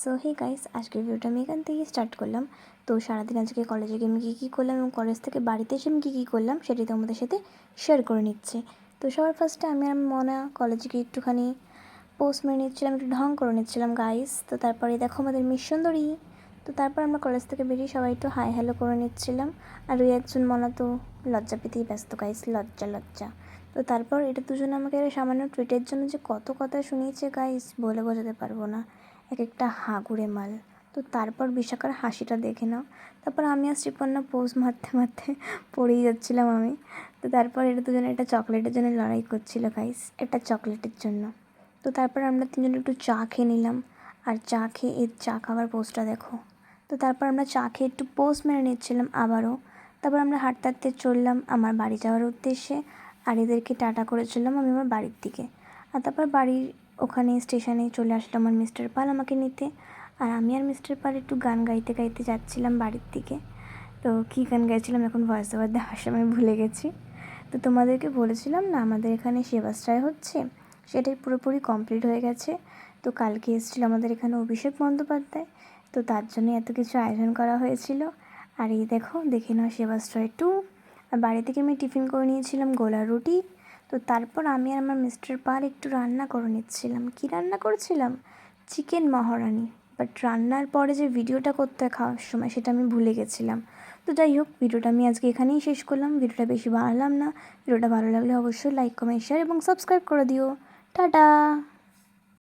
So hey guys, আজকের ভিডিওটা আমি এখান থেকে স্টার্ট করলাম। তো সারাদিন আজকে কলেজে গিয়ে আমি কী করলাম এবং কলেজ থেকে বাড়িতে এসে আমি কী করলাম সেটি তোমাদের সাথে শেয়ার করে নিচ্ছি। তো সবার ফার্স্টে আমি আর মনা কলেজে গিয়ে একটুখানি পোস্ট মেরে নিচ্ছিলাম, একটু ঢং করে নিচ্ছিলাম গাইস। তো তারপরে দেখো আমাদের মিস সুন্দরী। তো তারপর আমরা কলেজ থেকে বেরিয়ে সবাই একটু হাই হ্যালো করে নিচ্ছিলাম। আর ওই একজন মনা তো লজ্জা পেতেই ব্যস্ত গাইস, লজ্জা লজ্জা। তো তারপর এটা দুজনে আমাকে একটা সামান্য ট্রিটের জন্য যে কত কথা শুনিয়েছে গাইস, বলে বোঝাতে পারবো না। এক একটা হাগুড়ে মাল। তো তারপর বিশাখার হাসিটা দেখে নাও। তারপর আমি আর শ্রীপর্ণা পোজ মারতে মারতে পড়েই যাচ্ছিলাম আমি। তো তারপর এটা দুজনে একটা চকলেটের জন্য লড়াই করছিল গাইস, একটা চকলেটের জন্য। তো তারপর আমরা তিনজন একটু চা খেয়ে নিলাম। আর চা খেয়ে এর চা খাওয়ার পোস্টটা দেখো। তো তারপর আমরা চা খেয়ে একটু পোস্ট মেরে নিচ্ছিলাম আবারও। তারপর আমরা হাঁটতে হাঁটতে চললাম আমার বাড়ি যাওয়ার উদ্দেশ্যে। আর এদেরকে টাটা করেছিলাম আমি আমার বাড়ির দিকে। আর তারপর বাড়ির ওখানে স্টেশনে চলে আসলো আমার মিস্টার পাল আমাকে নিতে। আর আমি আর মিস্টার পাল একটু গান গাইতে গাইতে যাচ্ছিলাম বাড়ির দিকে। তো কী গান গাইছিলাম এখন ভয়েস ওভার দেওয়ার সময় ভুলে গেছি। তো তোমাদেরকে বলেছিলাম না আমাদের এখানে সেবাশ্রয় হচ্ছে, সেটাই পুরোপুরি কমপ্লিট হয়ে গেছে। তো কালকে এসেছিলো আমাদের এখানে অভিষেক বন্দ্যোপাধ্যায়। তো তার জন্য এত কিছু আয়োজন করা হয়েছিল। আর এই দেখো, দেখে নাও সেবাশ্রয় 2। আর বাড়ি থেকে আমি টিফিন করে নিয়েছিলাম গোলা রুটি। তো তারপর আমি আর আমার মিস্টার পাল একটু রান্না করে নিচ্ছিলাম। কী রান্না করেছিলাম? চিকেন মহারানি। বাট রান্নার পরে যে ভিডিওটা করতে হয় খাওয়ার সময়, সেটা আমি ভুলে গেছিলাম। তো যাই হোক, ভিডিওটা আমি আজকে এখানেই শেষ করলাম। ভিডিওটা বেশি বাড়ালাম না। ভিডিওটা ভালো লাগলে অবশ্যই লাইক, কমেন্ট, শেয়ার এবং সাবস্ক্রাইব করে দিও। টাটা।